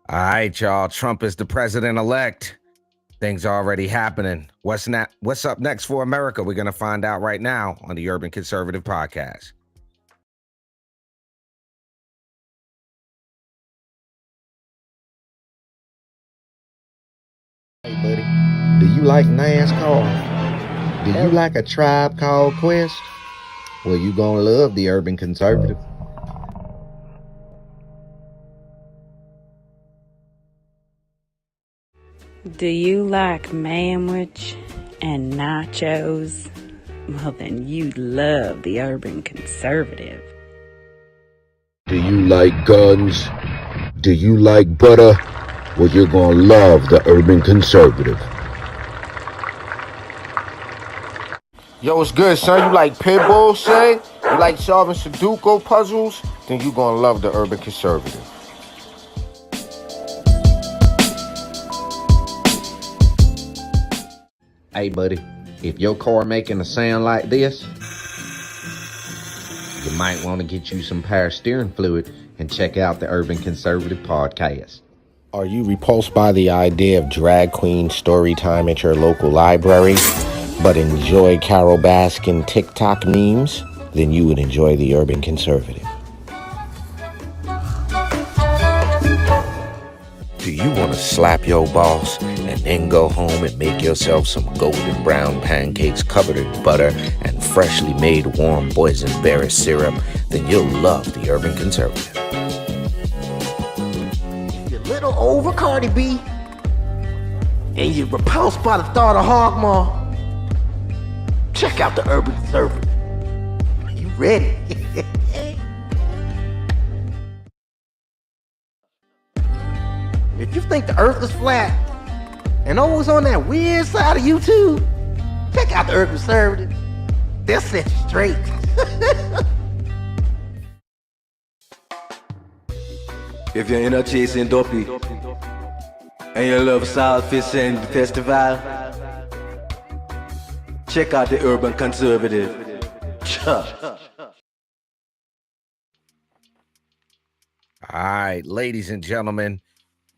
All right, y'all. Trump is the president-elect. Things are already happening. What's up next for America? We're going to find out right now on the Urban Conservative Podcast. Hey, buddy, do you like NASCAR? Do you like A Tribe Called Quest? Well, you gonna love the Urban Conservative. Do you like manwich and nachos? Well, then you'd love the Urban Conservative. Do you like guns? Do you like butter? Well, you're gonna love the Urban Conservative. Yo, what's good, son? You like pit bulls, say? You like solving Sudoku puzzles? Then you gonna love the Urban Conservative. Hey, buddy, if your car making a sound like this, you might want to get you some power steering fluid and check out the Urban Conservative Podcast. Are you repulsed by the idea of drag queen story time at your local library, but enjoy Carol Baskin TikTok memes? Then you would enjoy the Urban Conservative. Do you want to slap your boss and then go home and make yourself some golden brown pancakes covered in butter and freshly made warm boysenberry syrup? Then you'll love the Urban Conservative. You're a little over Cardi B, and you're repulsed by the thought of Hogmaw. Check out the Urban Conservative. Are you ready? If you think the earth is flat and always on that weird side of YouTube, check out the Urban Conservative. They'll set you straight. If you're in a chasing dopey and you love South Fishing Festival, check out the Urban Conservative. All right, ladies and gentlemen,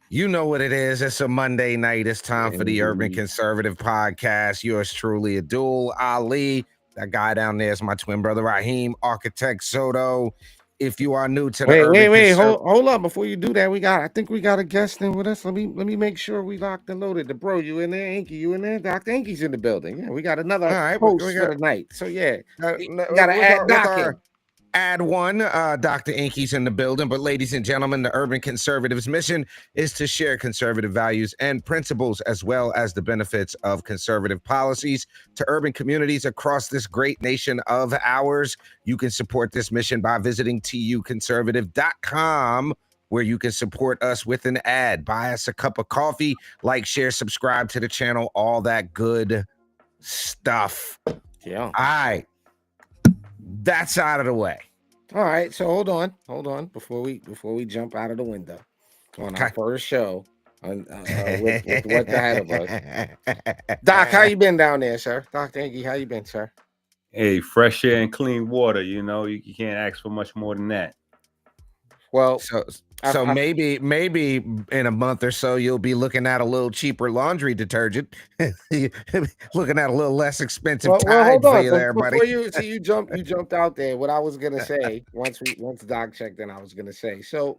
you know what it is. It's a Monday night. It's time for the Urban Conservative Podcast. Yours truly, Abdul Ali. That guy down there is my twin brother, Raheem, Architect Soto. If you are new to the Wait, hold up. Before you do that, I think we got a guest in with us. Let me make sure we locked and loaded. The bro, you in there? Inky, you in there? Dr. Inky's in the building. Yeah, we got another host for the night. So yeah, gotta add Doc in. Add one, Dr. Inky's in the building. But ladies and gentlemen, the Urban Conservatives' mission is to share conservative values and principles, as well as the benefits of conservative policies to urban communities across this great nation of ours. You can support this mission by visiting tuconservative.com, where you can support us with an ad. Buy us a cup of coffee, like, share, subscribe to the channel, all that good stuff. Yeah. All right. That's out of the way. All right, so hold on before we jump out of the window on our first show with what's ahead of us. Doc, how you been down there, sir? Dr. Inky, how you been, sir? Hey, fresh air and clean water. You know, you can't ask for much more than that. Well, so maybe in a month or so you'll be looking at a little cheaper laundry detergent, looking at a little less expensive Tide for you there, buddy. Before you jumped out there. What I was gonna say once Doc checked in, I was gonna say. So,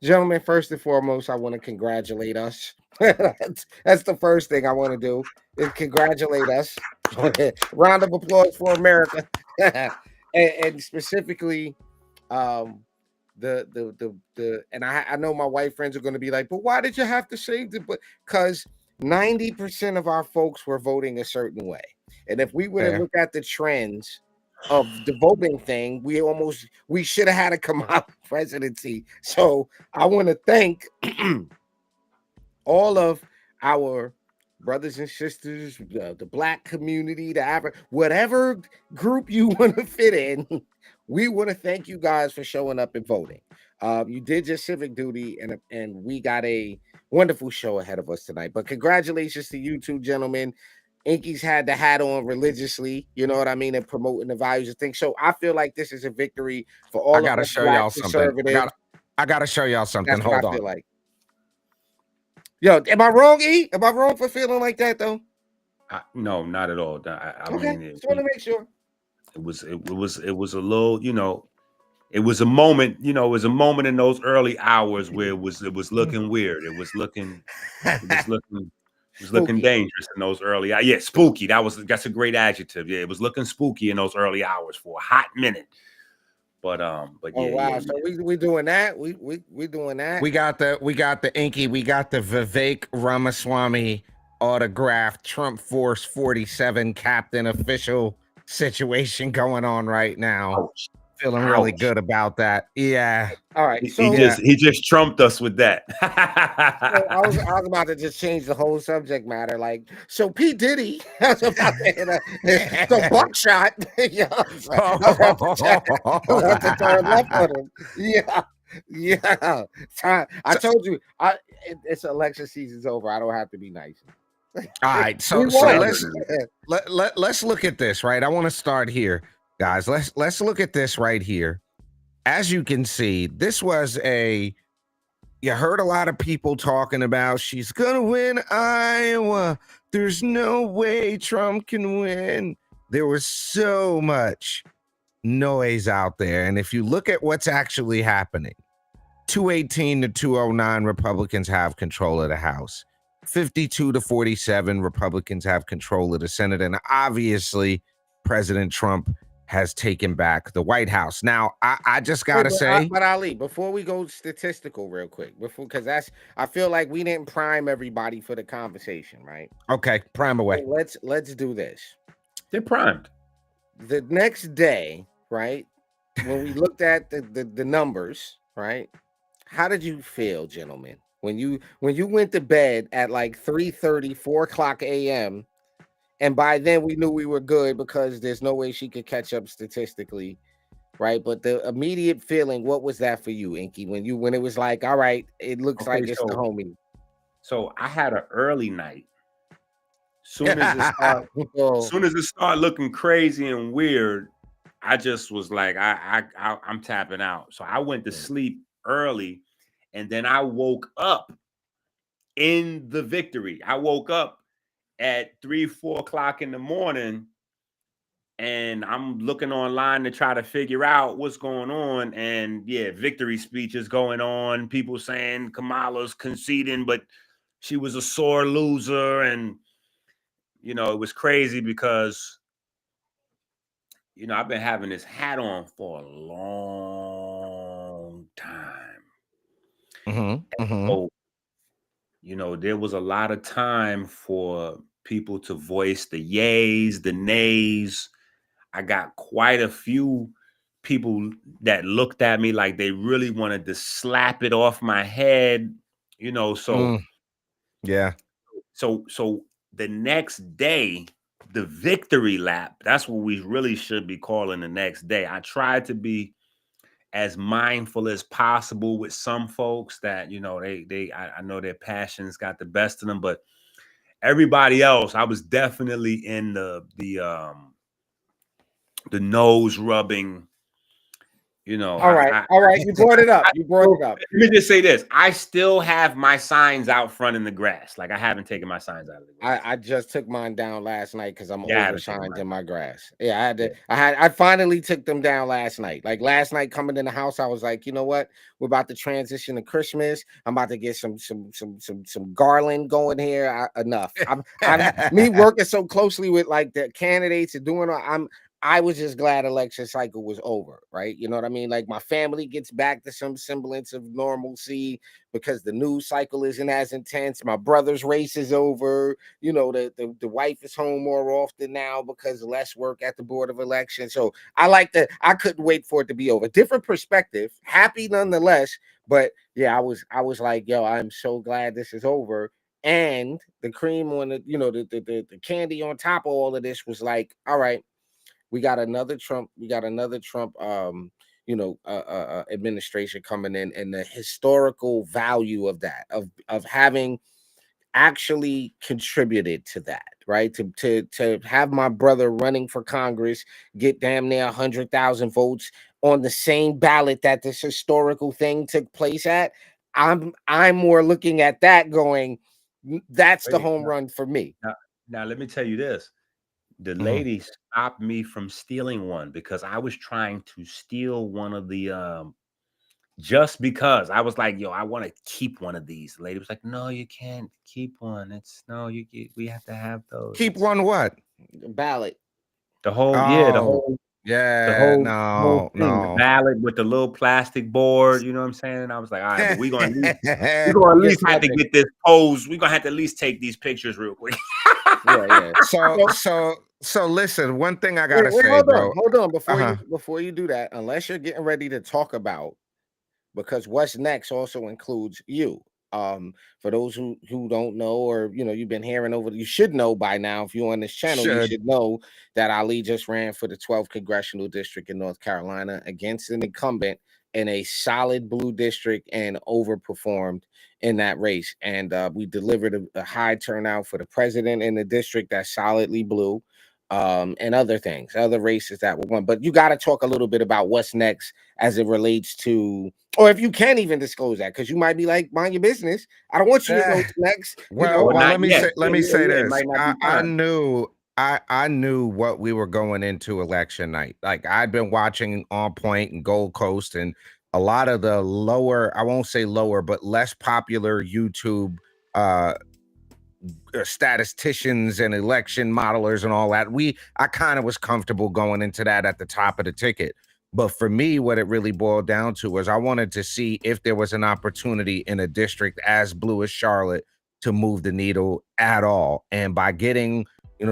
gentlemen, first and foremost, I want to congratulate us. That's the first thing I want to do is congratulate us. Round of applause for America, and specifically, and I know my white friends are going to be like, but why did you have to say that? But because 90% of our folks were voting a certain way, and if we were to look at the trends of the voting thing, we should have had a Kamala presidency. So I want to thank all of our brothers and sisters, the Black community, whatever group you want to fit in. We want to thank you guys for showing up and voting. You did your civic duty, and we got a wonderful show ahead of us tonight. But congratulations to you two gentlemen. Inky's had the hat on religiously, you know what I mean, and promoting the values of things. So I feel like this is a victory for all of us. I gotta show y'all something. Hold on. Yo, am I wrong, E? Am I wrong for feeling like that though? No, not at all. I Okay, mean, just want to make sure. it was a little, you know, it was a moment, you know, it was a moment in those early hours where it was looking weird. It was looking Spooky. dangerous in those early hours. Yeah, spooky. That's a great adjective. Yeah, it was looking spooky in those early hours for a hot minute. But Oh yeah, wow, yeah, so yeah. we doing that. We doing that. We got the Inky, we got the Vivek Ramaswamy autographed Trump Force 47 captain official situation going on right now. Ouch. Feeling really Ouch. good about that. Yeah. All right, He so just trumped us with that. I was about to just change the whole subject matter. Like, so P. Diddy, I was about to hit the buckshot. Yeah, I was about to turn left on him. Yeah, yeah. I told you, it's election season's over. I don't have to be nice. All right, so We won. let's look at this, right? I want to start here, guys. Let's look at this right here. As you can see, this was you heard a lot of people talking about she's gonna win Iowa. There's no way Trump can win. There was so much noise out there. And if you look at what's actually happening, 218 to 209 Republicans have control of the House. 52 to 47 Republicans have control of the Senate. And obviously, President Trump has taken back the White House. Now, I just gotta say, but Ali, before we go statistical real quick, because I feel like we didn't prime everybody for the conversation, right? okay, prime away. So let's do this. They're primed. The next day, right? When we looked at the numbers, right? How did you feel, gentlemen? When you went to bed at like 3:30, 4 o'clock a.m., and by then we knew we were good because there's no way she could catch up statistically, right? But the immediate feeling, what was that for you, Inky? When it was like, all right, it looks like it's the homie. So I had an early night. Soon as it started looking crazy and weird, I just was like, I'm tapping out. So I went to sleep early, and then I woke up in the victory. I woke up at 3, 4 o'clock in the morning, and I'm looking online to try to figure out what's going on. And yeah, victory speeches going on. People saying Kamala's conceding, but she was a sore loser. And, you know, it was crazy because, you know, I've been having this hat on for a long time. So, you know, there was a lot of time for people to voice the yays, the nays. I got quite a few people that looked at me like they really wanted to slap it off my head, you know. So yeah. So the next day, the victory lap, that's what we really should be calling the next day. I tried to be as mindful as possible with some folks that, you know, I know their passions got the best of them, but everybody else, I was definitely in the nose rubbing, you know. All right. You brought it up. Let me just say this. I still have my signs out front in the grass. Like, I haven't taken my signs out of the grass. I just took mine down last night because I'm overshined in my grass. Yeah, I had to. I finally took them down last night. Like last night, coming in the house, I was like, you know what? We're about to transition to Christmas. I'm about to get some garland going here. Enough. Me working so closely with like the candidates and doing. I was just glad election cycle was over, right? You know what I mean? Like my family gets back to some semblance of normalcy because the news cycle isn't as intense. My brother's race is over. You know, the wife is home more often now because less work at the Board of Elections. So I couldn't wait for it to be over. Different perspective, happy nonetheless. But yeah, I was like, yo, I'm so glad this is over. And the cream on the, you know, the candy on top of all of this was like, all right. We got another Trump administration coming in, and the historical value of that, of having actually contributed to that, right? To have my brother running for Congress get damn near 100,000 votes on the same ballot that this historical thing took place at. I'm more looking at that going, that's the Wait, home run for me. now let me tell you this. The lady stopped me from stealing one because I was trying to steal one of the just because I was like, yo, I want to keep one of these. The lady was like, no, you can't keep one. It's no, we have to have those. Keep one what? Ballot. The whole, Oh, the yeah, whole no, thing, the no. ballot with the little plastic board. You know what I'm saying? And I was like, all right, but we're gonna yeah, at least have to get this pose. We're gonna have to at least take these pictures real quick. Yeah. So listen, one thing I gotta say, hold bro. on, hold on. Before you do that, unless you're getting ready to talk about, because what's next also includes you. For those who don't know, or you've been hearing you should know by now. If you're on this channel, you should know that Ali just ran for the 12th congressional district in North Carolina against an incumbent in a solid blue district and overperformed in that race. And we delivered a high turnout for the president in the district that's solidly blue, and other things, other races that were won. But you got to talk a little bit about what's next as it relates to, or if you can't even disclose that, because you might be like, mind your business. I don't want you to know what's next. Well, let me say this. I knew what we were going into election night. Like, I'd been watching On Point and Gold Coast and a lot of the lower, I won't say lower, but less popular YouTube statisticians and election modelers and all that. I kind of was comfortable going into that at the top of the ticket. But for me, what it really boiled down to was I wanted to see if there was an opportunity in a district as blue as Charlotte to move the needle at all. And by getting,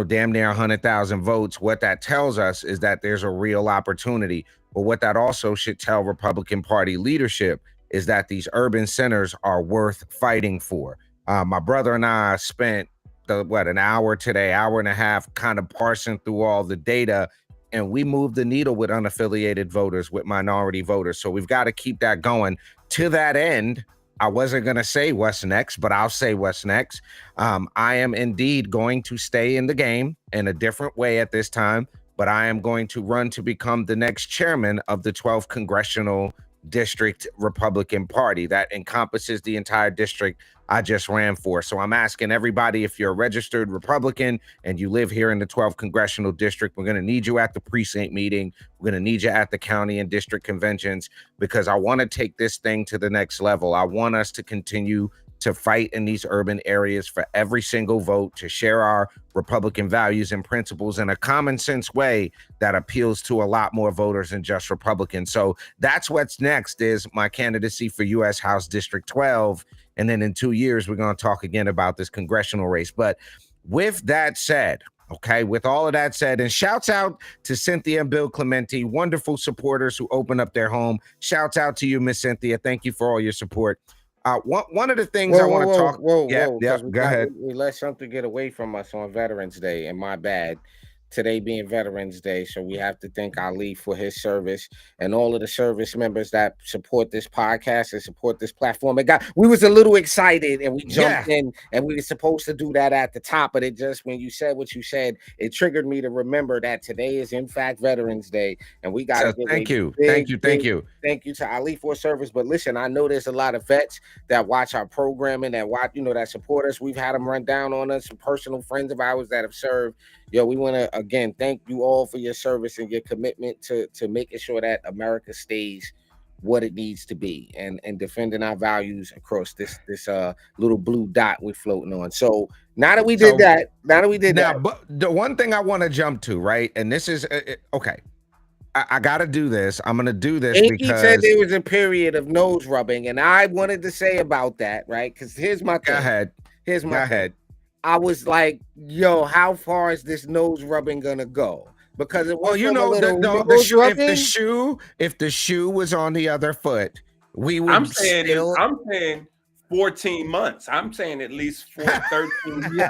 damn near 100,000 votes, what that tells us is that there's a real opportunity. But what that also should tell Republican Party leadership is that these urban centers are worth fighting for. My brother and I spent an hour today, hour and a half, kind of parsing through all the data, and we moved the needle with unaffiliated voters, with minority voters. So we've got to keep that going. To that end, I wasn't going to say what's next, but I'll say what's next. I am indeed going to stay in the game in a different way at this time, but I am going to run to become the next chairman of the 12th Congressional District Republican Party. That encompasses the entire district I just ran for. So I'm asking everybody, if you're a registered Republican and you live here in the 12th Congressional District, we're going to need you at the precinct meeting. We're going to need you at the county and district conventions, because I want to take this thing to the next level. I want us to continue to fight in these urban areas for every single vote, to share our Republican values and principles in a common sense way that appeals to a lot more voters than just Republicans. So that's what's next, is my candidacy for U.S. House District 12. And then in 2 years, we're going to talk again about this congressional race. But with that said, with all of that said, and shouts out to Cynthia and Bill Clementi, wonderful supporters who open up their home. Shouts out to you, Miss Cynthia. Thank you for all your support. One of the things I want to talk. Go ahead. We let something get away from us on Veterans Day, and my bad. Today being Veterans Day, so we have to thank Ali for his service and all of the service members that support this podcast and support this platform. We was a little excited and we jumped in, and we were supposed to do that at the top, but it just, when you said what you said, it triggered me to remember that today is in fact Veterans Day, and we got to thank you to Ali for service. But listen, I know there's a lot of vets that watch our programming, that watch, that support us. We've had them run down on us, some personal friends of ours that have served. We want to again thank you all for your service and your commitment to making sure that America stays what it needs to be, and defending our values across this little blue dot we're floating on. So now that we did that, but the one thing I want to jump to, right, and this is okay, I got to do this. I'm going to do this because he said there was a period of nose rubbing, and I wanted to say about that, right? Because here's my thing. Go ahead. I was like, yo, how far is this nose rubbing gonna go? Because it was if the shoe was on the other foot, we would. I'm saying 14 months. I'm saying at least 13 years.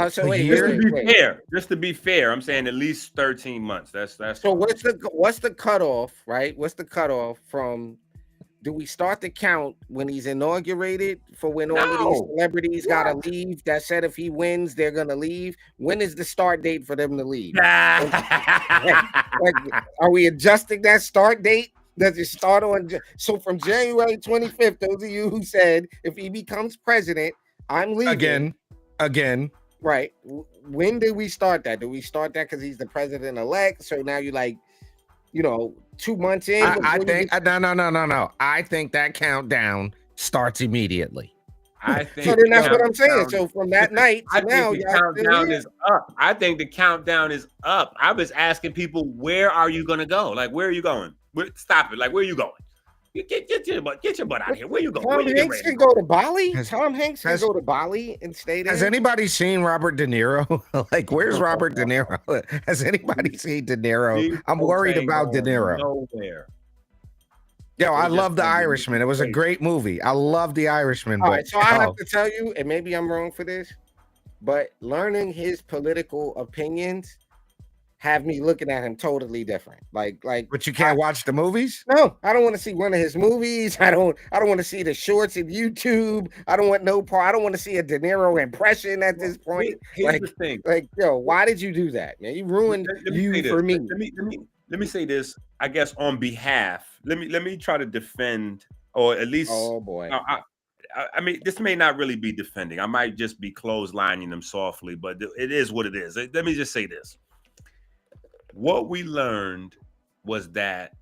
So just to be fair, I'm saying at least 13 months. That's so. What's the cutoff, right? What's the cutoff from? Do we start the count when he's inaugurated, for when all of these celebrities gotta leave? That said, if he wins, they're gonna leave. When is the start date for them to leave? Are we adjusting that start date Does it start on? So from January 25th, those of you who said if he becomes president, I'm leaving. Again. Right. When did we start that? Did we start that because he's the president elect? So now you're like, 2 months in. I think no. I think that countdown starts immediately. I think so then that's what I'm saying. So from that night to now, the countdown is up. I think the countdown is up. I was asking people, where are you going to go? Like, where are you going? Stop it. Like, where are you going? Get your butt out of here. Where you going? Tom Hanks can go to Bali. Tom Hanks can go to Bali and stay there. Has anybody seen Robert De Niro? Like, where's Robert De Niro? Has anybody seen De Niro? I'm worried about De Niro. Nowhere. Yo, I love The Irishman. It was a great movie. I love The Irishman. All right, so I have to tell you, and maybe I'm wrong for this, but learning his political opinions have me looking at him totally different. Like, but you can't watch the movies? No, I don't want to see one of his movies. I don't want to see the shorts in YouTube. I don't want no part. I don't want to see a De Niro impression at this point. Here's the thing. Like, yo, why did you do that, man? You ruined you for me. Let me say this, I guess, on behalf. Let me try to defend, or at least. Oh boy. I mean, this may not really be defending. I might just be clotheslining them softly, but it is what it is. Let me just say this. What we learned was that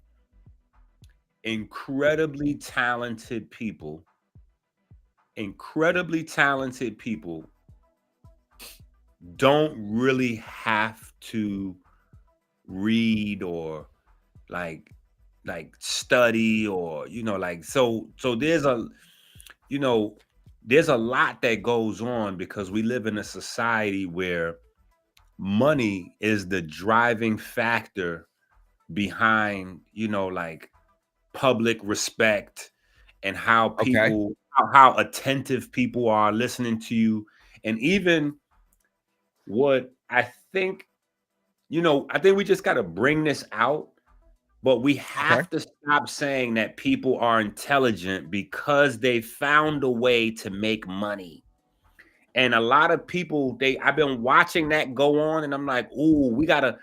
incredibly talented people don't really have to read or like study or so there's a lot that goes on because we live in a society where money is the driving factor behind public respect and how people how attentive people are listening to you. And even what I think we just got to bring this out, but we have to stop saying that people are intelligent because they found a way to make money. And a lot of people, I've been watching that go on, and I'm like, ooh, we gotta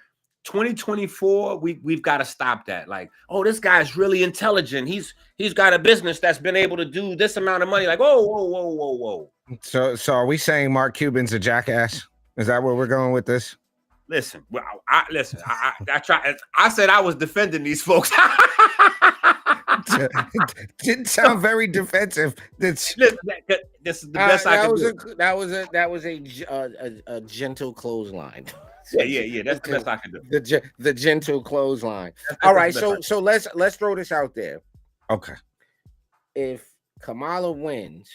2024, we've got to stop that. Like, oh, this guy's really intelligent. He's got a business that's been able to do this amount of money. Like, whoa. So are we saying Mark Cuban's a jackass? Is that where we're going with this? Listen, I said I was defending these folks. Didn't sound very defensive. This is the best I can do. That was a gentle clothesline. Yeah. That's the best I can do. The gentle clothesline. All right, so let's throw this out there. Okay. If Kamala wins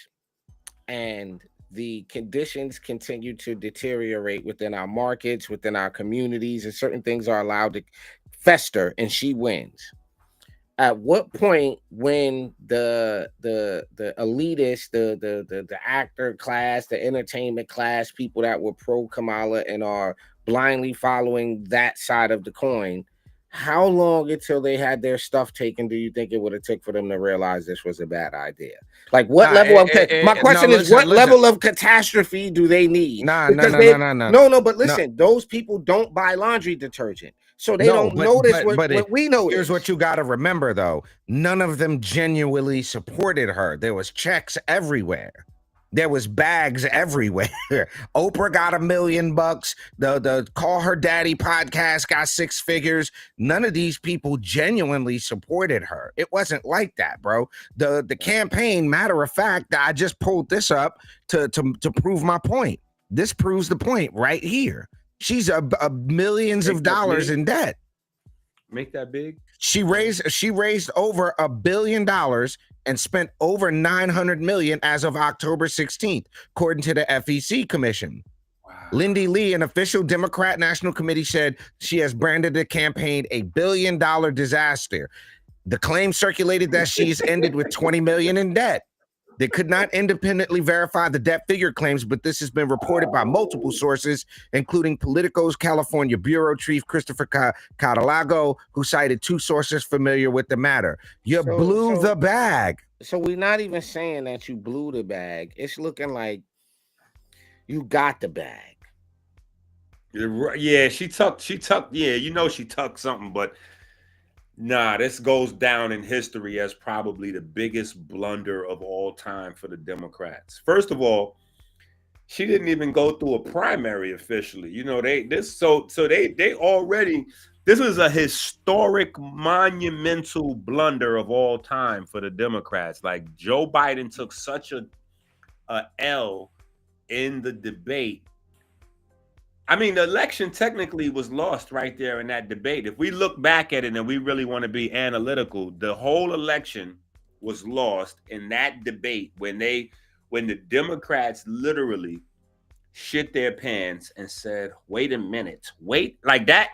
and the conditions continue to deteriorate within our markets, within our communities, and certain things are allowed to fester, and she wins, at what point, when the elitists, the actor class, the entertainment class, people that were pro Kamala and are blindly following that side of the coin, how long until they had their stuff taken do you think it would have took for them to realize this was a bad idea? Like, what level of my question is, what level of catastrophe do they need? No. But listen, those people don't buy laundry detergent, so they don't notice what we know. Here's what you got to remember, though: none of them genuinely supported her. There was checks everywhere. There was bags everywhere. Oprah got $1 million. The Call Her Daddy podcast got 6 figures. None of these people genuinely supported her. It wasn't like that, bro. The campaign, matter of fact, I just pulled this up to prove my point. This proves the point right here. She's a millions of dollars in debt. Make that big. She raised over $1 billion and spent over $900 million as of October 16th, according to the FEC commission. Wow. Lindy Lee, an official Democrat National Committee, said she has branded the campaign a $1 billion disaster. The claim circulated that she's ended with $20 million in debt. They could not independently verify the debt figure claims, but this has been reported by multiple sources, including Politico's California bureau chief, Christopher Catalago, who cited 2 sources familiar with the matter. You blew the bag. So we're not even saying that you blew the bag. It's looking like you got the bag. Yeah, she tucked. Yeah, she tucked something, but Nah, this goes down in history as probably the biggest blunder of all time for the Democrats. First of all, she didn't even go through a primary officially. You know, they already, this was a historic, monumental blunder of all time for the Democrats. Like Joe Biden took such a L in the debate. I mean, the election technically was lost right there in that debate. If we look back at it and we really want to be analytical, the whole election was lost in that debate when the Democrats literally shit their pants and said, wait a minute, wait, like that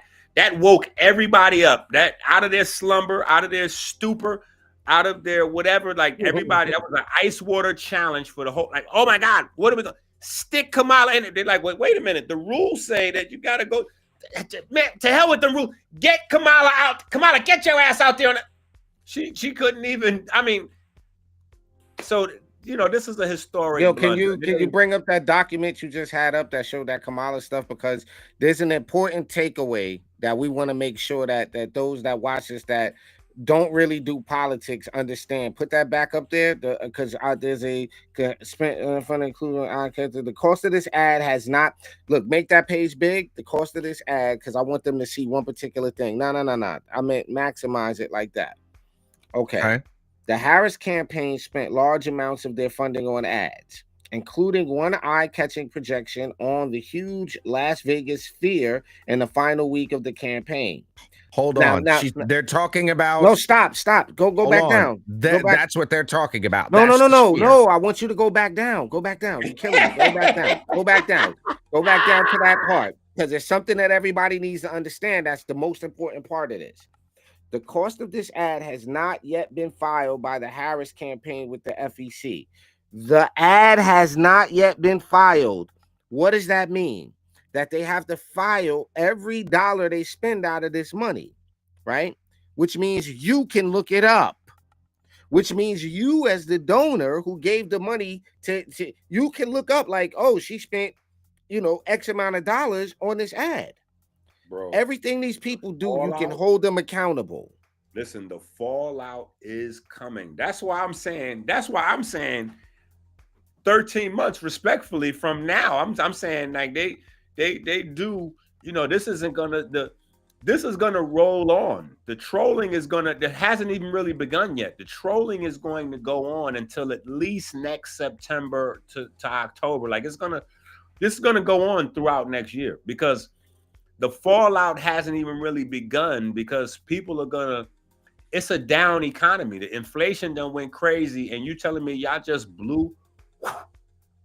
woke everybody up, that out of their slumber, out of their stupor, out of their whatever, like everybody, that was an ice water challenge for the whole, like, oh my God, what are we going to stick Kamala in it? They're like, wait a minute, the rules say that you got to go, man, to hell with the rule, get Kamala out, Kamala, get your ass out there. She couldn't even, I mean, so, you know, this is a historic. Yo, can you bring up that document you just had up that showed that Kamala stuff? Because there's an important takeaway that we want to make sure that those that watch this that don't really do politics understand. Put that back up there, because there's a spent in front of including the cost of this ad has not. Look, make that page big. The cost of this ad, because I want them to see one particular thing. No. I meant maximize it like that. Okay. All right. The Harris campaign spent large amounts of their funding on ads, including one eye-catching projection on the huge Las Vegas Sphere in the final week of the campaign. Hold on. They're talking about. No, stop. Go back down. That's what they're talking about. No. I want you to go back down. Go back down. You're killing me. Go back down. Go back down. Go back down to that part, because there's something that everybody needs to understand. That's the most important part of this. The cost of this ad has not yet been filed by the Harris campaign with the FEC. The ad has not yet been filed. What does that mean? That they have to file every dollar they spend out of this money, right? Which means you can look it up. Which means you, as the donor who gave the money to you can look up like, oh, she spent, X amount of dollars on this ad. Bro, everything these people do, you can hold them accountable. Listen, the fallout is coming. That's why I'm saying 13 months respectfully from now. I'm saying like they do, this is gonna roll on. The trolling is that hasn't even really begun yet. The trolling is going to go on until at least next September to October. Like this is gonna go on throughout next year, because the fallout hasn't even really begun, because people are it's a down economy. The inflation done went crazy, and you telling me y'all just blew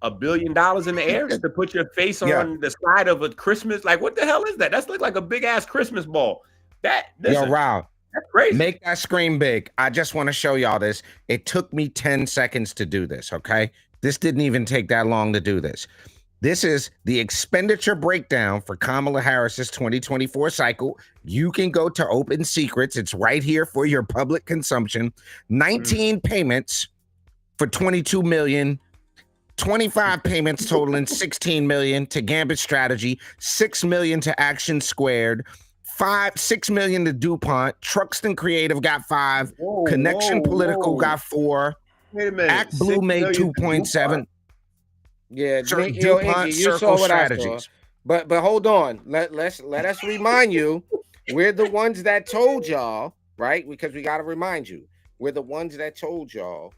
$1 billion in the air to put your face on the side of a Christmas? Like, what the hell is that? That's like a big ass Christmas ball. Rob, that's crazy. Make that screen big. I just want to show y'all this. It took me 10 seconds to do this, okay? This didn't even take that long to do this. This is the expenditure breakdown for Kamala Harris's 2024 cycle. You can go to Open Secrets. It's right here for your public consumption. 19 payments for $22 million, 25 payments totaling $16 million to Gambit Strategy, $6 million to Action Squared, $6 million to DuPont, Truxton Creative got 5, Connection Political got 4, Wait a minute. Act Blue made 2.7. Yeah, DuPont Circle Strategies. But hold on. Let us remind you, we're the ones that told y'all, right? Because we got to remind you, we're the ones that told y'all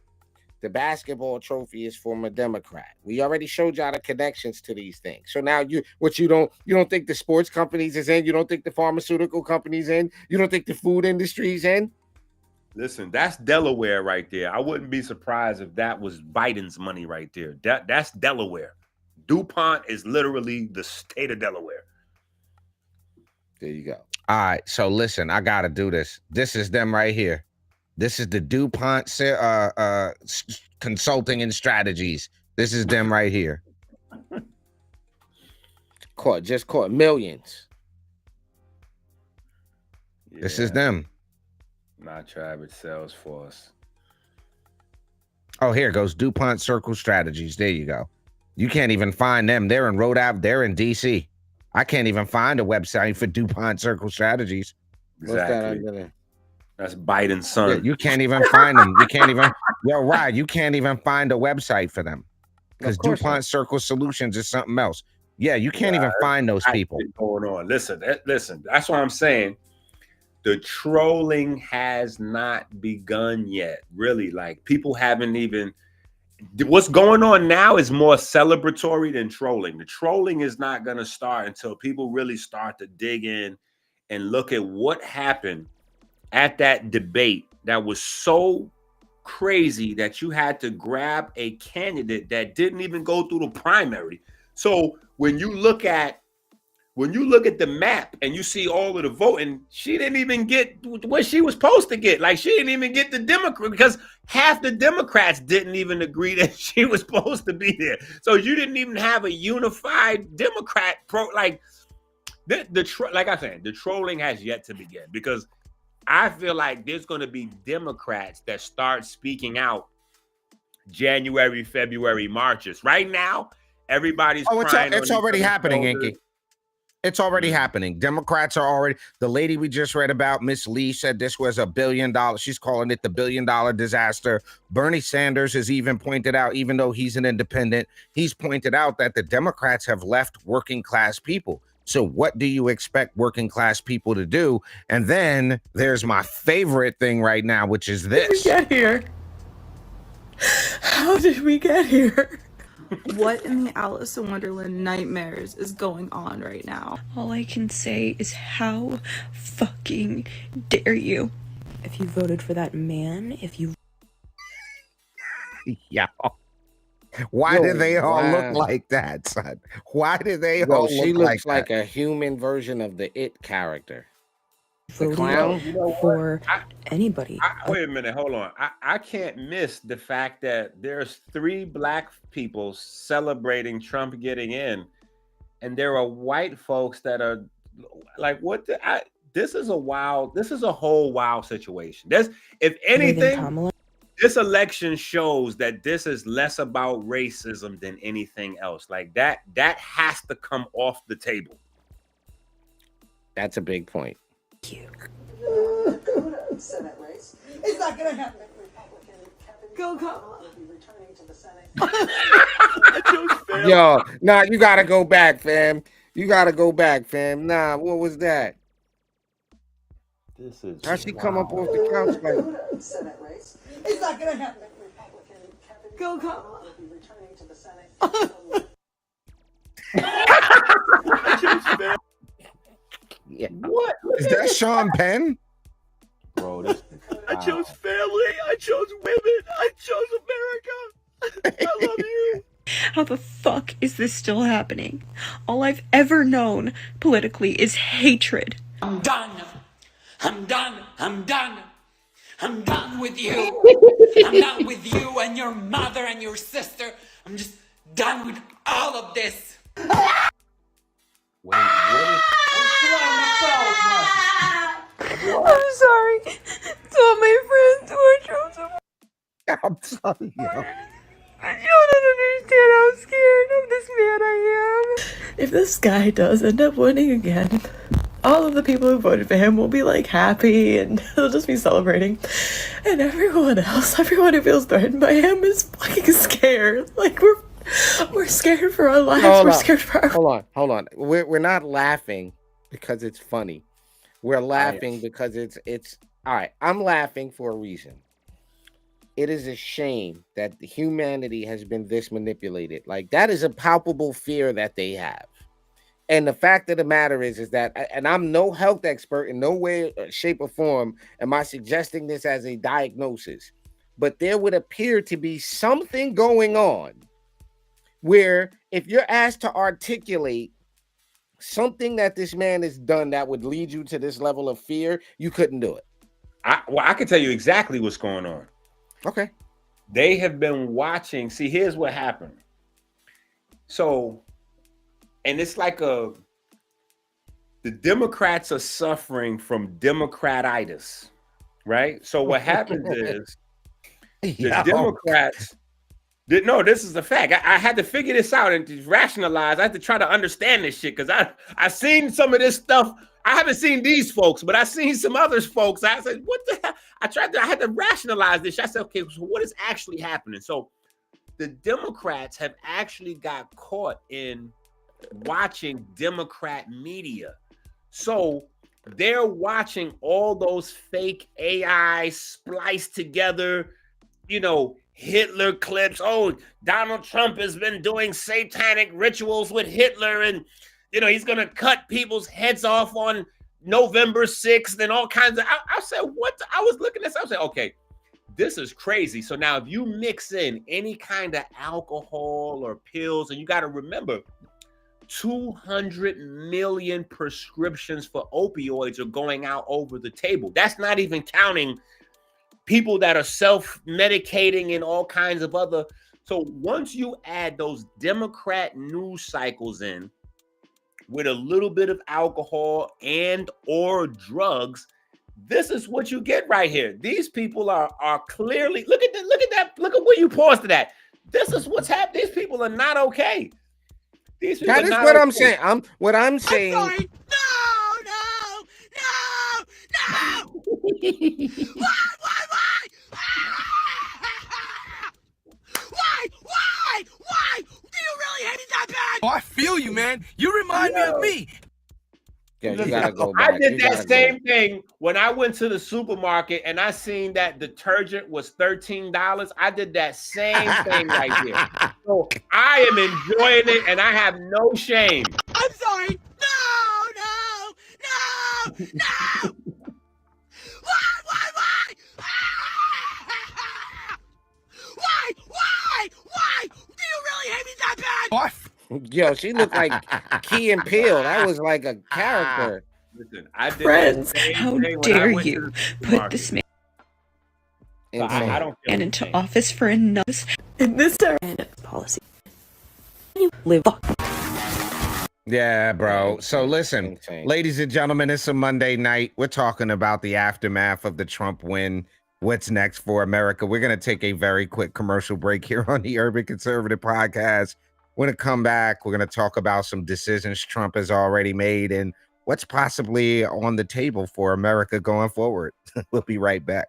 the basketball trophy is from a Democrat. We already showed y'all the connections to these things. So now you don't think the sports companies is in, you don't think the pharmaceutical companies in, you don't think the food industry's in? Listen, that's Delaware right there. I wouldn't be surprised if that was Biden's money right there. That's Delaware. DuPont is literally the state of Delaware. There you go. All right, so listen, I got to do this. This is them right here. This is the DuPont Consulting and Strategies. This is them right here. Caught millions. Yeah. This is them. Not Travis, Salesforce. Oh, here goes DuPont Circle Strategies. There you go. You can't even find them. They're in Rhode Island. They're in DC. I can't even find a website for DuPont Circle Strategies. Exactly. That's Biden's Yeah, son. you can't even find them. You can't even. Yo, Rod, you can't even find a website for them because Of course not. DuPont Circle Solutions is something else. Yeah, you can't even find those people. Going on. Listen. That's what I'm saying. The trolling has not begun yet. Really, like people haven't even. What's going on now is more celebratory than trolling. The trolling is not going to start until people really start to dig in and look at what happened at that debate that was so crazy that you had to grab a candidate that didn't even go through the primary. So when you look at the map and you see all of the voting, she didn't even get what she was supposed to get. Like she didn't even get the Democrat because half the Democrats didn't even agree that she was supposed to be there. So you didn't even have a unified Democrat like I said, the trolling has yet to begin because I feel like there's going to be Democrats that start speaking out January, February, Marches. Right now, everybody's crying. It's already happening, Inky. It's already happening. Democrats are already. The lady we just read about, Miss Lee, said this was $1 billion. She's calling it the $1 billion disaster. Bernie Sanders has even pointed out, even though he's an independent, he's pointed out that the Democrats have left working class people. So what do you expect working class people to do? And then there's my favorite thing right now, which is this. How did we get here? How did we get here? What in the Alice in Wonderland nightmares is going on right now? All I can say is how fucking dare you. If you voted for that man, Yeah. Why do they all look like that, son? Why do they all look like that? She looks like a human version of the It character. The clown? for anybody. Wait a minute, hold on. I can't miss the fact that there's 3 black people celebrating Trump getting in, and there are white folks that are like, this is a whole wild situation. If anything, this election shows that this is less about racism than anything else. Like that has to come off the table. That's a big point. Senate race. It's not gonna happen. Go Kamala. Yo, nah, you gotta go back, fam. Nah, what was that? This is how she come up off the couch like Senate race. It's not gonna happen. Go Kamala. Yeah. What is that? Sean Penn? Bro, this I chose family. I chose women. I chose America. I love you. How the fuck is this still happening? All I've ever known politically is hatred. I'm done. I'm done. I'm done. I'm done with you. I'm done with you and your mother and your sister. I'm just done with all of this. Wait, what is... I'm sorry to all my friends who are chosen. I'm sorry, yo. You don't understand how scared of this man I am. If this guy does end up winning again, all of the people who voted for him will be like happy and they'll just be celebrating. And everyone else, everyone who feels threatened by him is fucking scared. Like we're scared for our lives. We're scared for our Hold on. We're not laughing because it's funny. We're laughing because it's all right. I'm laughing for a reason. It is a shame that humanity has been this manipulated. Like that is a palpable fear that they have. And the fact of the matter is that, and I'm no health expert in no way, shape, or form am I suggesting this as a diagnosis, but there would appear to be something going on where if you're asked to articulate something that this man has done that would lead you to this level of fear, you couldn't do it. I can tell you exactly what's going on. Okay. They have been watching. See, here's what happened. So, and it's like the Democrats are suffering from Democratitis, right? So what happens is the Democrats, no, this is a fact. I had to figure this out and to rationalize. I had to try to understand this shit because I seen some of this stuff I haven't seen these folks, but I've seen some others folks. I said, what the hell? I had to rationalize this. I said, okay, so what is actually happening? So the Democrats have actually got caught in watching Democrat media. So they're watching all those fake AI spliced together, Hitler clips. Oh, Donald Trump has been doing satanic rituals with Hitler, and he's gonna cut people's heads off on November 6th and all kinds of. I said, what? I was looking at this. I was like, okay, this is crazy. So now, if you mix in any kind of alcohol or pills, and you got to remember, 200 million prescriptions for opioids are going out over the table. That's not even counting people that are self-medicating and all kinds of other. So once you add those Democrat news cycles in with a little bit of alcohol and or drugs, this is what you get right here. These people are clearly, look at that, look at where you paused to that. This is what's happening. These people are not okay. These people That is what I'm saying. I'm saying. I'm sorry. No. Why? Do you really hate me that bad? Oh, I feel you, man. You remind me of me. Yeah, you gotta go back. I did that same thing when I went to the supermarket and I seen that detergent was $13. I did that same thing right here. So I am enjoying it and I have no shame. I'm sorry. No. Why? Do you really hate me that bad? Yo, she looked like Key and Peele. That was like a character. Listen, I did Friends, that same how thing when I dare went to you the put supermarket. this man So I don't feel and any into shame. office for another In this policy. You live. Yeah, bro. So listen, ladies and gentlemen, it's a Monday night. We're talking about the aftermath of the Trump win. What's next for America? We're going to take a very quick commercial break here on the Urban Conservative Podcast. We're going to come back. We're going to talk about some decisions Trump has already made and what's possibly on the table for America going forward. We'll be right back.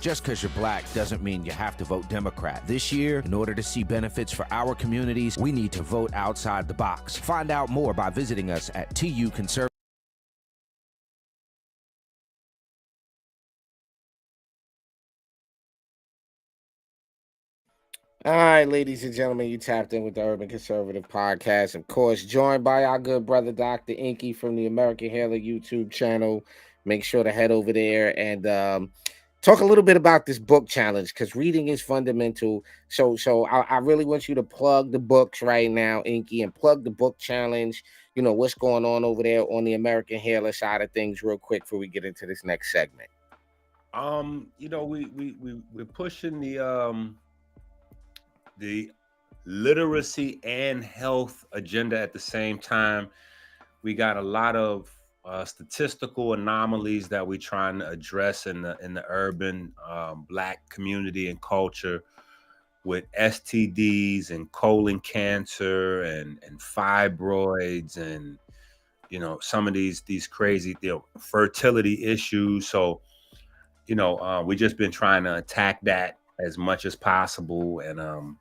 Just because you're black doesn't mean you have to vote Democrat. This year, in order to see benefits for our communities, we need to vote outside the box. Find out more by visiting us at TU Conservative. All right, ladies and gentlemen, you tapped in with the Urban Conservative Podcast. Of course, joined by our good brother, Dr. Inky from the American Healer YouTube channel. Make sure to head over there and talk a little bit about this book challenge because reading is fundamental. So I really want you to plug the books right now, Inky, and plug the book challenge. You know, what's going on over there on the American Healer side of things real quick before we get into this next segment. We're pushing the literacy and health agenda at the same time. We got a lot of statistical anomalies that we're trying to address in the urban Black community and culture with STDs and colon cancer and fibroids and some of these crazy fertility issues. So we just been trying to attack that as much as possible. And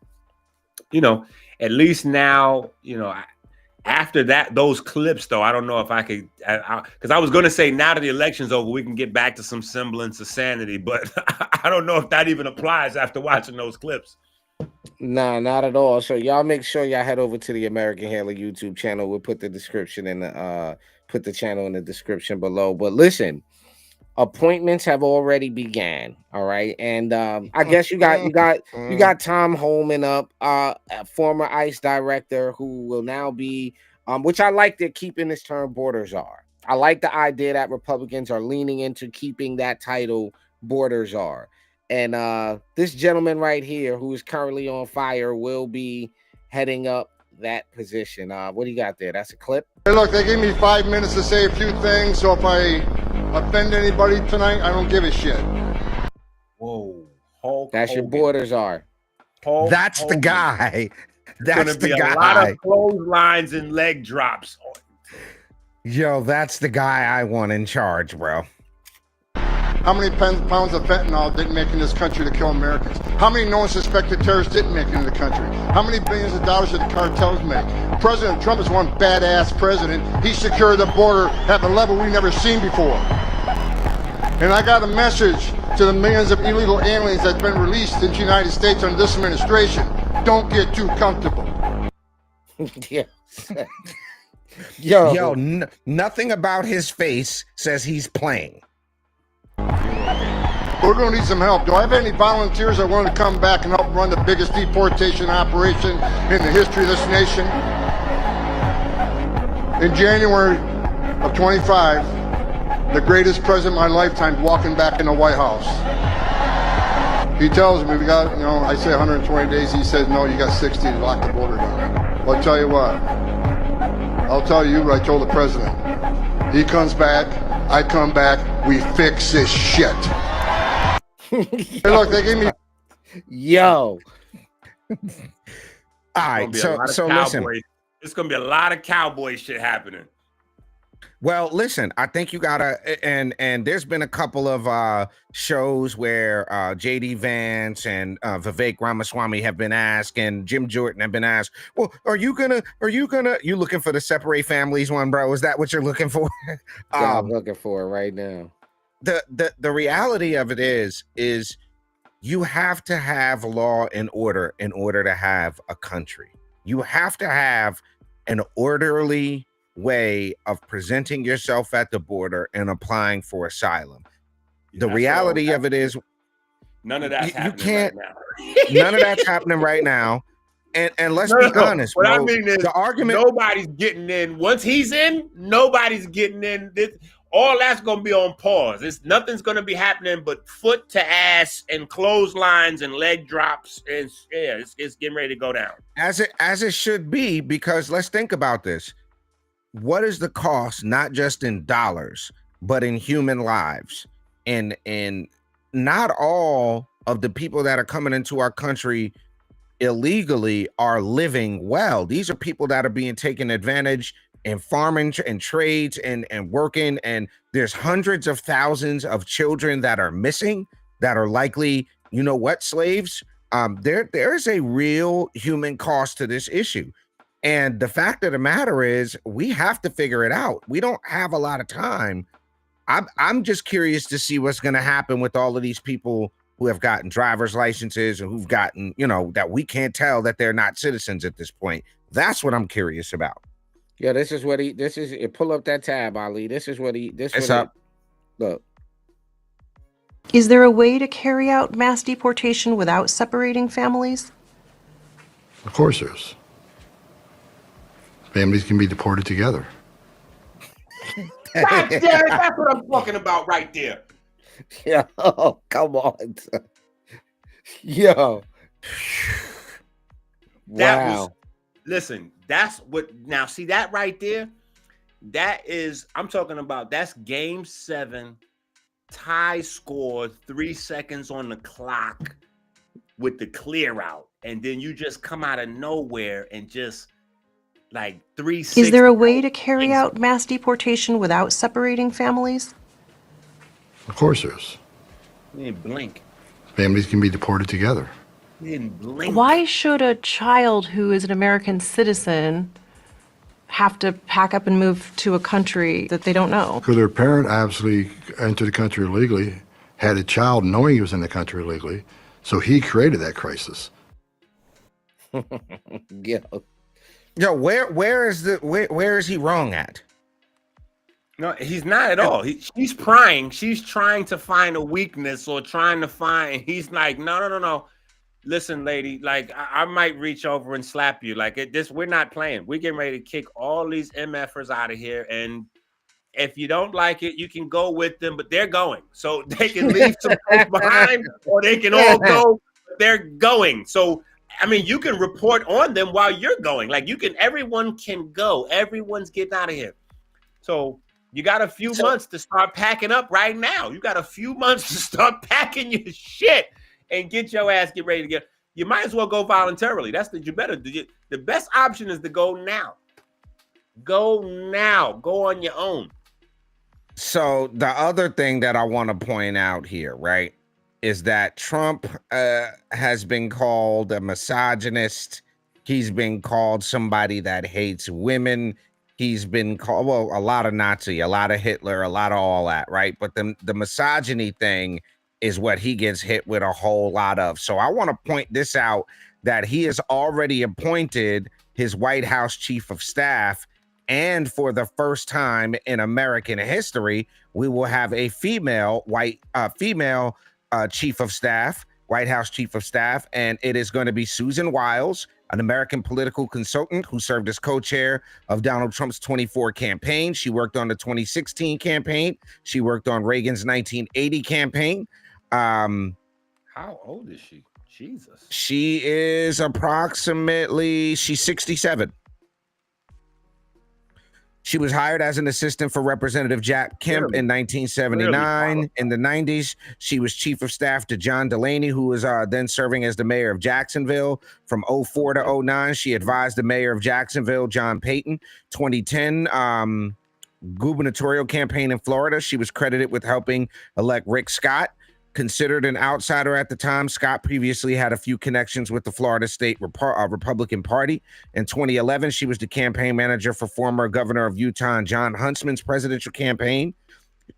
at least now, after those clips, though, I don't know if I could, because I was going to say now that the election's over, we can get back to some semblance of sanity, but I don't know if that even applies after watching those clips. Nah, not at all. So y'all make sure y'all head over to the American Healer YouTube channel. We'll put the description in put the channel in the description below. But listen, appointments have already began. All right. And I guess you got Tom Holman up, a former ICE director who will now be which I like that keeping this term border czar. I like the idea that Republicans are leaning into keeping that title border czar. And this gentleman right here, who is currently on fire, will be heading up that position. What do you got there? That's a clip. Hey, look, they gave me 5 minutes to say a few things, so if I offend anybody tonight, I don't give a shit. Whoa. That's your border czar. That's the guy. That's There's the gonna be guy. a lot of clotheslines and leg drops. Yo, that's the guy I want in charge, bro. How many pounds of fentanyl didn't make in this country to kill Americans? How many known suspected terrorists didn't make it in the country? How many billions of dollars did the cartels make? President Trump is one badass president. He secured the border at a level we've never seen before. And I got a message to the millions of illegal aliens that's been released into the United States under this administration. Don't get too comfortable. Yeah. Yo, nothing about his face says he's playing. We're going to need some help. Do I have any volunteers that want to come back and help run the biggest deportation operation in the history of this nation? In January of 25, the greatest president of my lifetime walking back in the White House. He tells me we got, I say 120 days. He says, no, you got 60 to lock the border down. Well, I'll tell you what. I'll tell you what I told the president. He comes back, I come back, we fix this shit. Hey, look, they gave me. Yo. All right, so listen. It's gonna be a lot of cowboy shit happening. Well, listen, I think you gotta, and there's been a couple of shows where JD Vance and Vivek Ramaswamy have been asked, and Jim Jordan have been asked, well, are you looking for the separate families one, bro? Is that what you're looking for? Yeah, I'm looking for it right now. The reality of it is you have to have law and order in order to have a country. You have to have an orderly way of presenting yourself at the border and applying for asylum. The reality of it is none of that's happening right now. None of that's happening right now. And let's be honest, what bro, I mean is the argument, nobody's getting in. Once he's in, nobody's getting in. All that's gonna be on pause. Nothing's gonna be happening but foot to ass and clotheslines and leg drops, and it's getting ready to go down. As it should be, because let's think about this. What is the cost, not just in dollars, but in human lives? And not all of the people that are coming into our country illegally are living well. These are people that are being taken advantage in farming and trades and working. And there's hundreds of thousands of children that are missing, that are likely, slaves. There is a real human cost to this issue. And the fact of the matter is, we have to figure it out. We don't have a lot of time. I'm just curious to see what's going to happen with all of these people who have gotten driver's licenses and who've gotten, that we can't tell that they're not citizens at this point. That's what I'm curious about. Yeah, pull up that tab, Ali. Look. Is there a way to carry out mass deportation without separating families? Of course there is. Families can be deported together. God damn it, that's what I'm talking about right there. Yeah, come on. Yo. Wow. Listen, that's what, now see that right there? That is, I'm talking about, that's game 7, tie score, 3 seconds on the clock with the clear out. And then you just come out of nowhere and just like 3 seconds. Is there a way to carry out mass deportation without separating families? Of course there is. You didn't blink. Families can be deported together. You didn't blink. Why should a child who is an American citizen have to pack up and move to a country that they don't know? Because their parent obviously entered the country illegally, had a child knowing he was in the country illegally, so he created that crisis. Yo, where is he wrong at? No, he's not at all. She's prying. She's trying to find a weakness or trying to find. He's like, no. Listen, lady, like I might reach over and slap you. Like we're not playing. We're getting ready to kick all these MFers out of here. And if you don't like it, you can go with them, but they're going. So they can leave some folks behind, or they can all go. But they're going. So I mean, you can report on them while you're going. Like everyone can go. Everyone's getting out of here. So you got a few months to start packing up right now. You got a few months to start packing your shit and get ready to get. You might as well go voluntarily. The best option is to go now. Go now. Go on your own. So the other thing that I want to point out here, right, is that Trump has been called a misogynist. He's been called somebody that hates women. He's been called, well, a lot of Nazi, a lot of Hitler, a lot of all that, right? But the misogyny thing is what he gets hit with a whole lot of. So I want to point this out, that he has already appointed his White House chief of staff. And for the first time in American history, we will have a female chief of staff, White House chief of staff, and it is going to be Susan Wiles, an American political consultant who served as co-chair of Donald Trump's 24 campaign. She worked on the 2016 campaign. She worked on Reagan's 1980 campaign. How old is she? Jesus. She is she's 67. She was hired as an assistant for Representative Jack Kemp in 1979. In the 90s, she was chief of staff to John Delaney, who was then serving as the mayor of Jacksonville. From 04 to 09, she advised the mayor of Jacksonville, John Payton. 2010, gubernatorial campaign in Florida. She was credited with helping elect Rick Scott. Considered an outsider at the time, Scott previously had a few connections with the Florida State Republican Party. In 2011, she was the campaign manager for former governor of Utah, John Huntsman's presidential campaign.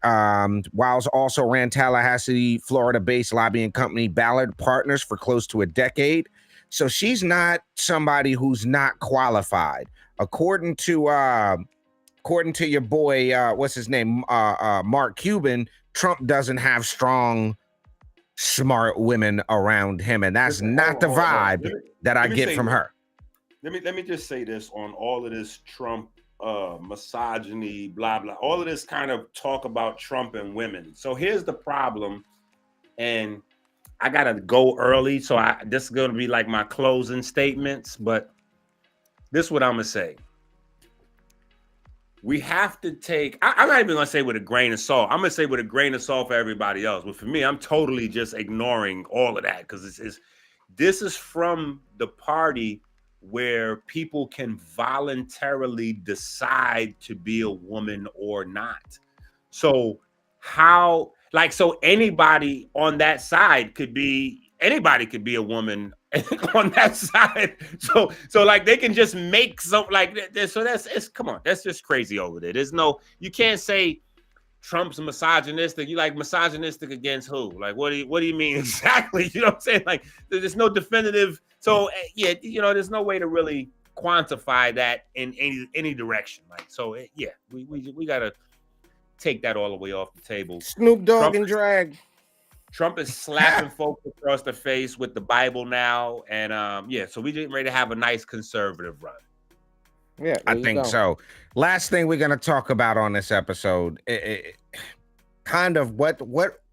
Wiles also ran Tallahassee, Florida-based lobbying company Ballard Partners for close to a decade. So she's not somebody who's not qualified. According to your boy, what's his name, Mark Cuban, Trump doesn't have strong, smart women around him, and that's not the vibe that I get from her. Let me just say this on all of this Trump misogyny, blah blah, all of this kind of talk about Trump and women. So here's the problem, and I gotta go early, so this is gonna be like my closing statements, but this is what I'm gonna say. We have to take, I'm not even gonna say with a grain of salt. I'm gonna say with a grain of salt for everybody else. But for me, I'm totally just ignoring all of that, because this is from the party where people can voluntarily decide to be a woman or not. So so anybody on that side could be a woman on that side. So like they can just make something like that. So come on, that's just crazy over there. You can't say Trump's misogynistic. You like misogynistic against who? Like what do you mean exactly? You know what I'm saying? Like there's no definitive. So yeah, there's no way to really quantify that in any direction. Like we gotta take that all the way off the table. Snoop Dogg and drag. Trump is slapping folks across the face with the Bible now, and so we getting ready to have a nice conservative run. Yeah, I think so. Last thing we're gonna talk about on this episode, kind of what.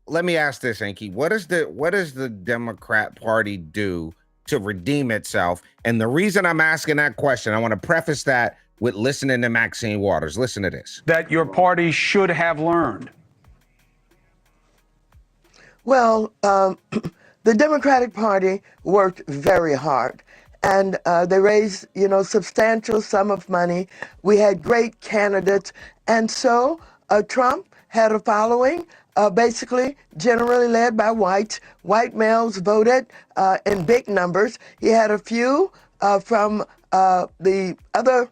Let me ask this, Enki. What does the Democrat Party do to redeem itself? And the reason I'm asking that question, I want to preface that with listening to Maxine Waters. Listen to this. That your party should have learned. Well, the Democratic Party worked very hard, and they raised, substantial sum of money. We had great candidates, and so Trump had a following, basically generally led by whites. White males voted in big numbers. He had a few from the other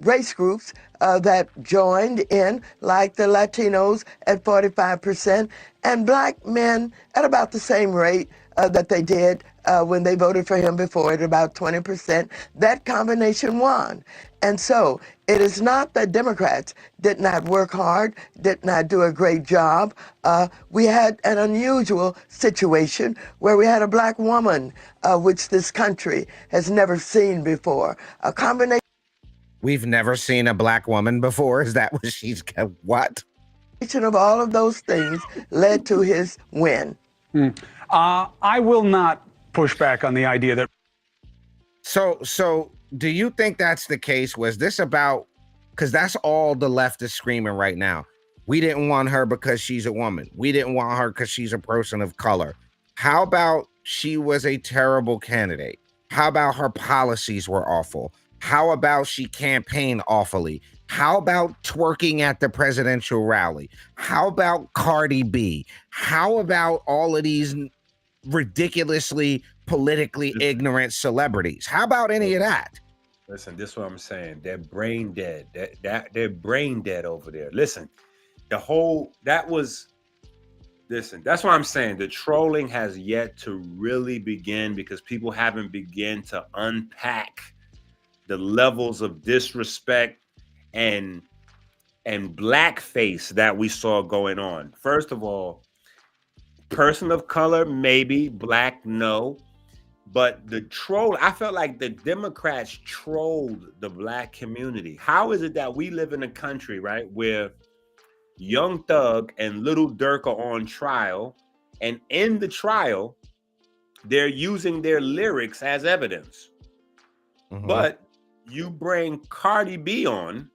race groups that joined in, like the Latinos at 45%, and black men at about the same rate that they did when they voted for him before, at about 20%. That combination won. And so it is not that Democrats did not work hard, did not do a great job. We had an unusual situation where we had a black woman, which this country has never seen before. A combination. We've never seen a black woman before. Is that what she's got? What? Of all of those things led to his win. I will not push back on the idea that. So do you think that's the case? Was this about, because that's all the left is screaming right now. We didn't want her because she's a woman. We didn't want her because she's a person of color. How about she was a terrible candidate? How about her policies were awful? How about she campaigned awfully? How about twerking at the presidential rally? How about Cardi B? How about all of these ridiculously politically ignorant celebrities? How about any of that? Listen, this is what I'm saying. They're brain dead. They're brain dead over there. Listen, that's what I'm saying. The trolling has yet to really begin because people haven't begun to unpack the levels of disrespect and blackface that we saw going on. First of all, person of color, maybe, black, no. But the troll, I felt like the Democrats trolled the black community. How is it that we live in a country, right, where Young Thug and Little Durk are on trial, and in the trial, they're using their lyrics as evidence. But you bring Cardi B on,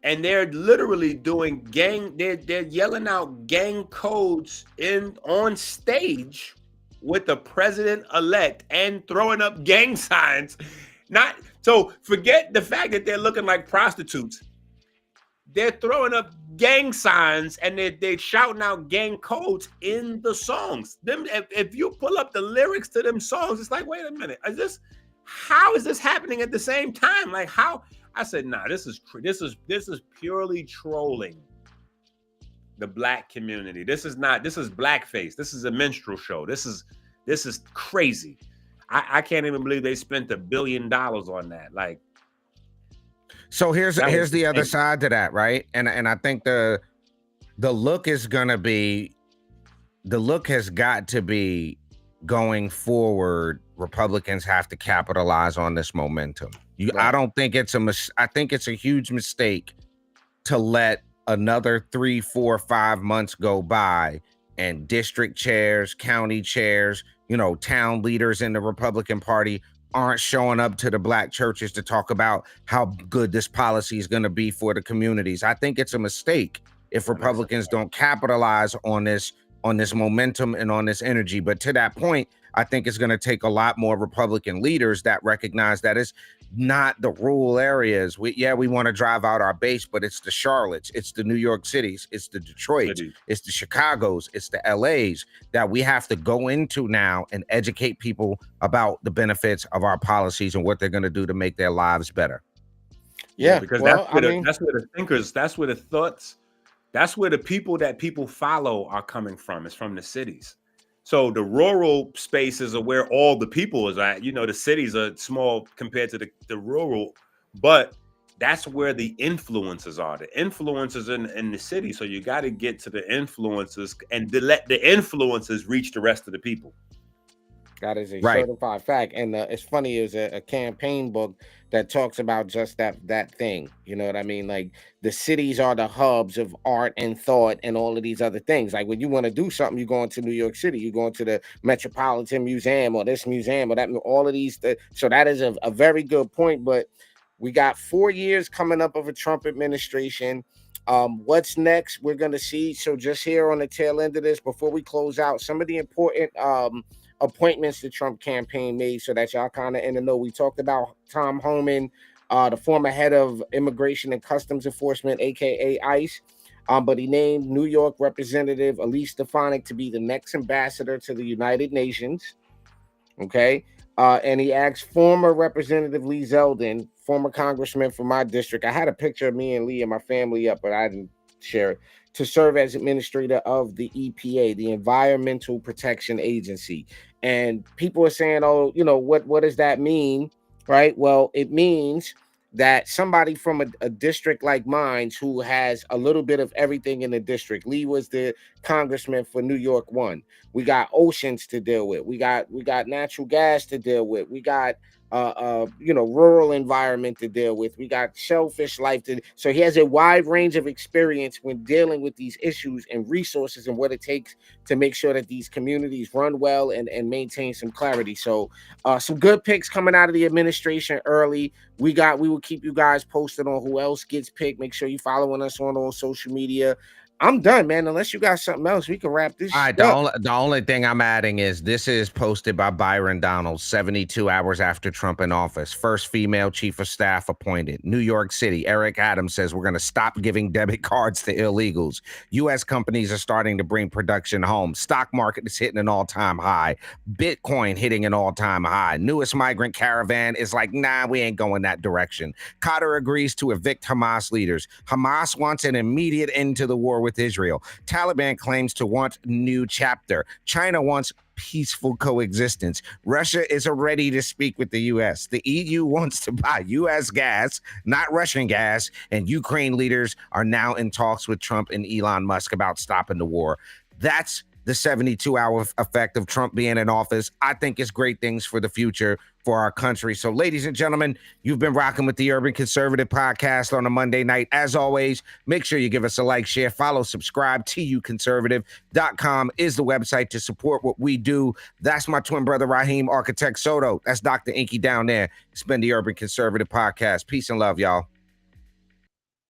and they're literally doing they're yelling out gang codes on stage with the president-elect and throwing up gang signs. So forget the fact that they're looking like prostitutes. They're throwing up gang signs and they're shouting out gang codes in the songs. If you pull up the lyrics to them songs, it's like, wait a minute, how is this happening at the same time? Like, how? I said, nah, this is purely trolling the black community. This is blackface. This is a minstrel show. This is crazy. I can't even believe they spent $1 billion on that. Like, so here's the other side to that, right? And I think the look has got to be going forward. Republicans have to capitalize on this momentum. I don't think I think it's a huge mistake to let another 3, 4, 5 months go by and district chairs, county chairs, town leaders in the Republican Party aren't showing up to the black churches to talk about how good this policy is going to be for the communities. I think it's a mistake if Republicans don't capitalize on this momentum and on this energy. But to that point, I think it's going to take a lot more Republican leaders that recognize that it's not the rural areas. We want to drive out our base, but it's the Charlottes, it's the New York Cities, it's the Detroits, it's the Chicagos, it's the LAs that we have to go into now and educate people about the benefits of our policies and what they're going to do to make their lives better. Yeah, because that's where the thinkers, that's where the thoughts, that's where the people that people follow are coming from. It's from the cities. So the rural spaces are where all the people is at. The cities are small compared to the rural, but that's where the influences are. The influences in the city. So you got to get to the influences and let the influences reach the rest of the people. That is a certified fact. And it's funny, there's a campaign book that talks about just that thing. You know what I mean? Like, the cities are the hubs of art and thought and all of these other things. Like, when you want to do something, you go into New York City, you go into the Metropolitan Museum or this museum or that, all of these. So that is a very good point. But we got 4 years coming up of a Trump administration. What's next? We're going to see. So just here on the tail end of this, before we close out, some of the important appointments the Trump campaign made, so that y'all kind of in the know. We talked about Tom Homan, the former head of Immigration and Customs Enforcement, aka ICE, but he named New York Representative Elise Stefanik to be the next ambassador to the United Nations. Okay, and he asked former Representative Lee Zeldin, former congressman from my district. I had a picture of me and Lee and my family up, but I didn't share it, to serve as administrator of the EPA, the Environmental Protection Agency. And people are saying, oh, what does that mean? Right? Well, it means that somebody from a district like mine, who has a little bit of everything in the district. Lee was the congressman for New York 1. We got oceans to deal with. We got natural gas to deal with. We got rural environment to deal with. We got shellfish life so he has a wide range of experience when dealing with these issues and resources and what it takes to make sure that these communities run well and maintain some clarity. So some good picks coming out of the administration early. We will keep you guys posted on who else gets picked. Make sure you following us on social media. I'm done, man. Unless you got something else, we can wrap this All right, shit up. the only thing I'm adding is this is posted by Byron Donald 72 hours after Trump in office. First female chief of staff appointed. New York City, Eric Adams says we're going to stop giving debit cards to illegals. U.S. companies are starting to bring production home. Stock market is hitting an all-time high. Bitcoin hitting an all-time high. Newest migrant caravan is like, nah, we ain't going that direction. Qatar agrees to evict Hamas leaders. Hamas wants an immediate end to the war with Israel. Taliban claims to want new chapter. China wants peaceful coexistence. Russia is ready to speak with the U.S. The EU wants to buy U.S. gas, not Russian gas, and Ukraine leaders are now in talks with Trump and Elon Musk about stopping the war. That's the 72-hour effect of Trump being in office. I think it's great things for the future for our country. So, ladies and gentlemen, you've been rocking with the Urban Conservative Podcast on a Monday night. As always, make sure you give us a like, share, follow, subscribe. TUconservative.com is the website to support what we do. That's my twin brother, Raheem Architect Soto. That's Dr. Inky down there. It's been the Urban Conservative Podcast. Peace and love, y'all.